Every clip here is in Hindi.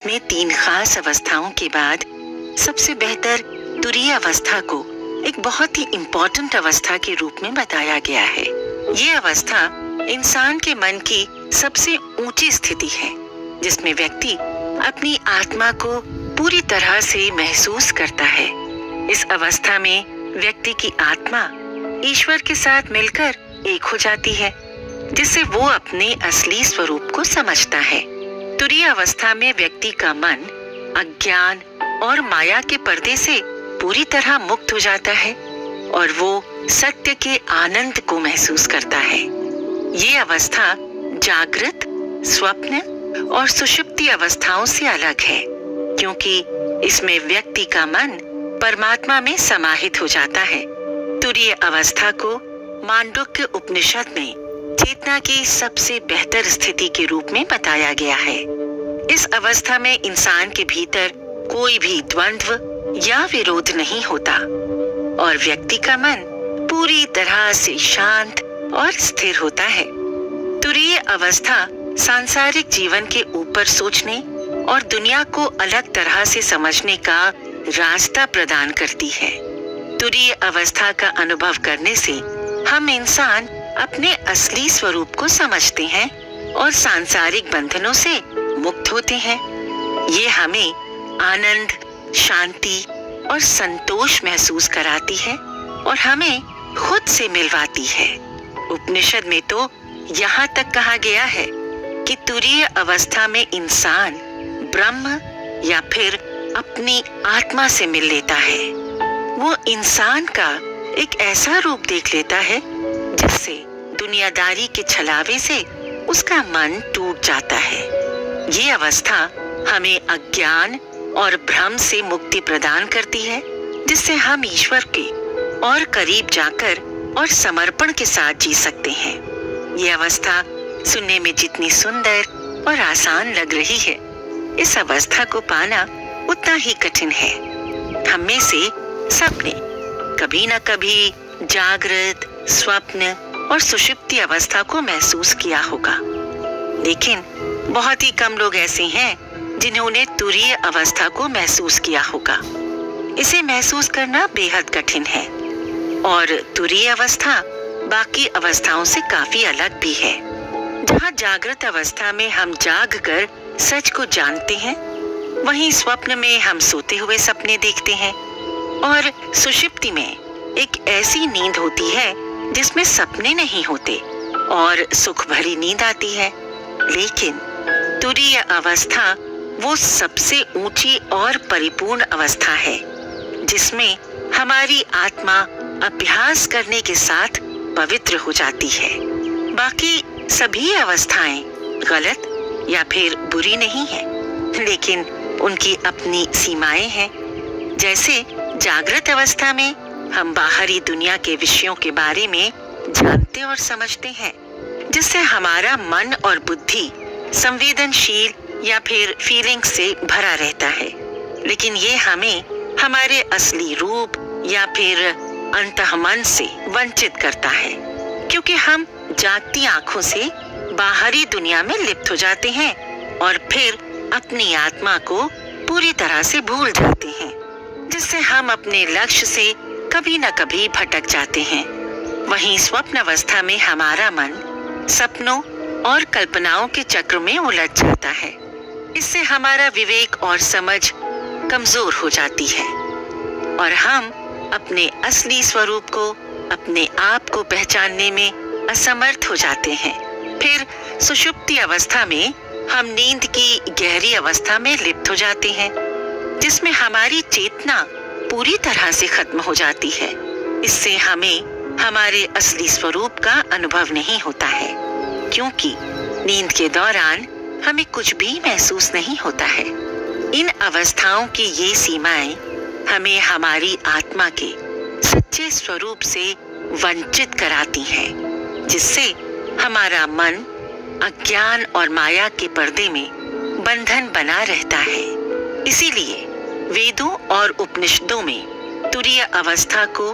में 3 खास अवस्थाओं के बाद सबसे बेहतर तुरीय अवस्था को एक बहुत ही इम्पोर्टेंट अवस्था के रूप में बताया गया है। ये अवस्था इंसान के मन की सबसे ऊंची स्थिति है, जिसमें व्यक्ति अपनी आत्मा को पूरी तरह से महसूस करता है। इस अवस्था में व्यक्ति की आत्मा ईश्वर के साथ मिलकर एक हो जाती है, जिससे वो अपने असली स्वरूप को समझता है। तुरीय अवस्था में व्यक्ति का मन अज्ञान और माया के पर्दे से पूरी तरह मुक्त हो जाता है और वो सत्य के आनंद को महसूस करता है। ये अवस्था जागृत, स्वप्न और सुषुप्ति अवस्थाओं से अलग है, क्योंकि इसमें व्यक्ति का मन परमात्मा में समाहित हो जाता है। तुरीय अवस्था को मांडुक्य उपनिषद में चेतना की सबसे बेहतर स्थिति के रूप में बताया गया है। इस अवस्था में इंसान के भीतर कोई भी द्वंद्व या विरोध नहीं होता और व्यक्ति का मन पूरी तरह से शांत और स्थिर होता है। तुरीय अवस्था सांसारिक जीवन के ऊपर सोचने और दुनिया को अलग तरह से समझने का रास्ता प्रदान करती है। तुरीय अवस्था का अनुभव करने से हम इंसान अपने असली स्वरूप को समझते हैं और सांसारिक बंधनों से मुक्त होते हैं। ये हमें आनंद, शांति और संतोष महसूस कराती है और हमें खुद से मिलवाती है। उपनिषद में तो यहाँ तक कहा गया है कि तुरीय अवस्था में इंसान ब्रह्म या फिर अपनी आत्मा से मिल लेता है। वो इंसान का एक ऐसा रूप देख लेता है जिससे दुनियादारी के छलावे से उसका मन टूट जाता है। ये अवस्था हमें अज्ञान और भ्रम से मुक्ति प्रदान करती है, जिससे हम ईश्वर के और करीब जाकर और समर्पण के साथ जी सकते हैं। ये अवस्था सुनने में जितनी सुंदर और आसान लग रही है, इस अवस्था को पाना उतना ही कठिन है। हम में से सबने कभी न कभी जागृत, स्वप्न और सुषुप्ति अवस्था को महसूस किया होगा, लेकिन बहुत ही कम लोग ऐसे हैं जिन्होंने तुरीय अवस्था को महसूस किया होगा। इसे महसूस करना बेहद कठिन है और तुरीय अवस्था बाकी अवस्थाओं से काफी अलग भी है। जहाँ जागृत अवस्था में हम जाग कर सच को जानते हैं, वहीं स्वप्न में हम सोते हुए सपने देखते हैं और सुषुप्ति में एक ऐसी नींद होती है जिसमें सपने नहीं होते और सुख भरी नींद आती है। लेकिन तुरीय अवस्था वो सबसे ऊंची और परिपूर्ण अवस्था है जिसमें हमारी आत्मा अभ्यास करने के साथ पवित्र हो जाती है। बाकी सभी अवस्थाएं गलत या फिर बुरी नहीं है, लेकिन उनकी अपनी सीमाएं हैं। जैसे जागृत अवस्था में हम बाहरी दुनिया के विषयों के बारे में जानते और समझते हैं, जिससे हमारा मन और बुद्धि संवेदनशील या फिर फीलिंग से भरा रहता है। लेकिन ये हमें हमारे असली रूप या फिर अंतःमन से वंचित करता है, क्योंकि हम जागती आंखों से बाहरी दुनिया में लिप्त हो जाते हैं और फिर अपनी आत्मा को पूरी तरह से भूल जाते हैं, जिससे हम अपने लक्ष्य से कभी न कभी भटक जाते हैं। वहीं स्वप्न अवस्था में हमारा मन सपनों और कल्पनाओं के चक्र में उलझ जाता है। इससे हमारा विवेक और समझ कमजोर हो जाती है और हम अपने असली स्वरूप को, अपने आप को पहचानने में असमर्थ हो जाते हैं। फिर सुषुप्ति अवस्था में हम नींद की गहरी अवस्था में लिप्त हो जाते हैं, जिसमें हमारी चेतना पूरी तरह से खत्म हो जाती है। इससे हमें हमारे असली स्वरूप का अनुभव नहीं होता है, क्योंकि नींद के दौरान हमें कुछ भी महसूस नहीं होता है। इन अवस्थाओं की ये सीमाएं हमें हमारी आत्मा के सच्चे स्वरूप से वंचित कराती हैं, जिससे हमारा मन अज्ञान और माया के पर्दे में बंधन बना रहता है। इसीलिए वेदों और उपनिषदों में तुरीय अवस्था को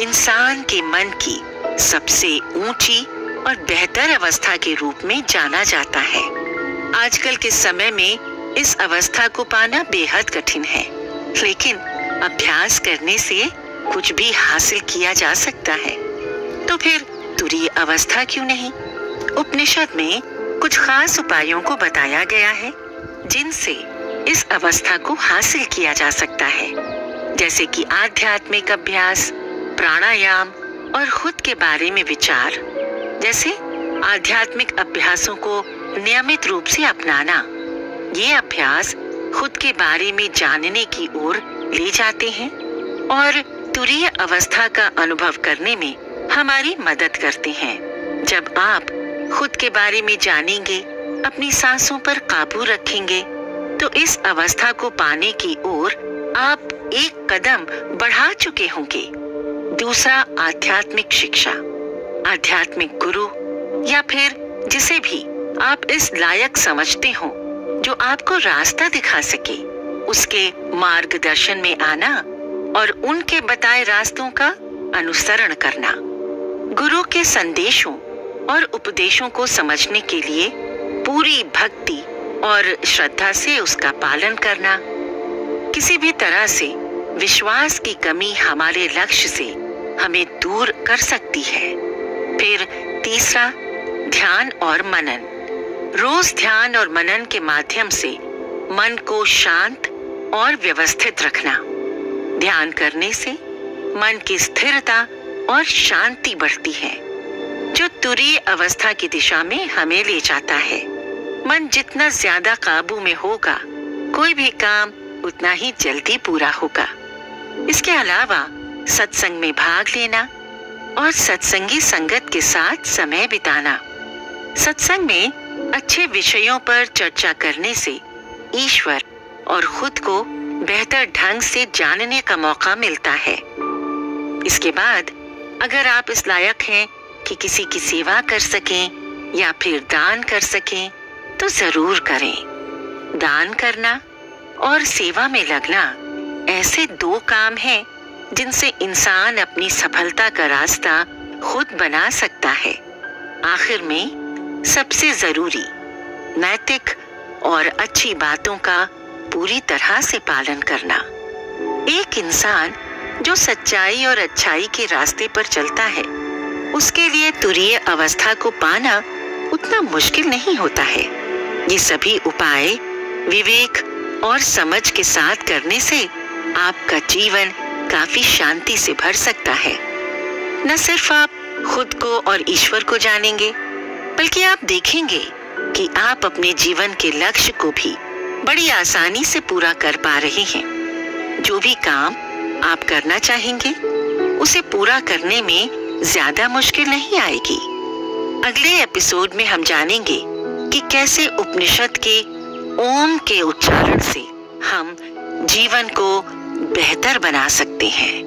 इंसान के मन की सबसे ऊंची और बेहतर अवस्था के रूप में जाना जाता है। आजकल के समय में इस अवस्था को पाना बेहद कठिन है, लेकिन अभ्यास करने से कुछ भी हासिल किया जा सकता है। तो फिर तुरीय अवस्था क्यों नहीं? उपनिषद में कुछ खास उपायों को बताया गया है जिनसे इस अवस्था को हासिल किया जा सकता है, जैसे कि आध्यात्मिक अभ्यास, प्राणायाम और खुद के बारे में विचार। जैसे आध्यात्मिक अभ्यासों को नियमित रूप से अपनाना, ये अभ्यास खुद के बारे में जानने की ओर ले जाते हैं और तुरीय अवस्था का अनुभव करने में हमारी मदद करते हैं। जब आप खुद के बारे में जानेंगे, अपनी सांसों पर काबू रखेंगे, तो इस अवस्था को पाने की ओर आप एक कदम बढ़ा चुके होंगे। दूसरा, आध्यात्मिक शिक्षा। आध्यात्मिक गुरु या फिर जिसे भी आप इस लायक समझते हो जो आपको रास्ता दिखा सके, उसके मार्गदर्शन में आना और उनके बताए रास्तों का अनुसरण करना। गुरु के संदेशों और उपदेशों को समझने के लिए पूरी भक्ति और श्रद्धा से उसका पालन करना। किसी भी तरह से विश्वास की कमी हमारे लक्ष्य से हमें दूर कर सकती है। फिर तीसरा, ध्यान और मनन। रोज ध्यान और मनन के माध्यम से मन को शांत और व्यवस्थित रखना। ध्यान करने से मन की स्थिरता और शांति बढ़ती है, जो तुरीय अवस्था की दिशा में हमें ले जाता है। मन जितना ज्यादा काबू में होगा, कोई भी काम उतना ही जल्दी पूरा होगा। इसके अलावा सत्संग में भाग लेना और सत्संगी संगत के साथ समय बिताना। सत्संग में अच्छे विषयों पर चर्चा करने से ईश्वर और खुद को बेहतर ढंग से जानने का मौका मिलता है। इसके बाद अगर आप इस लायक हैं कि किसी की सेवा कर सकें या फिर दान कर सकें, तो जरूर करें। दान करना और सेवा में लगना ऐसे दो काम हैं जिनसे इंसान अपनी सफलता का रास्ता खुद बना सकता है। आखिर में सबसे जरूरी नैतिक और अच्छी बातों का पूरी तरह से पालन करना। एक इंसान जो सच्चाई और अच्छाई के रास्ते पर चलता है, उसके लिए तुरीय अवस्था को पाना उतना मुश्किल नहीं होता है। ये सभी उपाय विवेक और समझ के साथ करने से आपका जीवन काफी शांति से भर सकता है। न सिर्फ आप खुद को और ईश्वर को जानेंगे, बल्कि आप देखेंगे कि आप अपने जीवन के लक्ष्य को भी बड़ी आसानी से पूरा कर पा रहे हैं। जो भी काम आप करना चाहेंगे, उसे पूरा करने में ज्यादा मुश्किल नहीं आएगी। अगले एपिसोड में हम जानेंगे कि कैसे उपनिषद के ओम के उच्चारण से हम जीवन को बेहतर बना सकते हैं।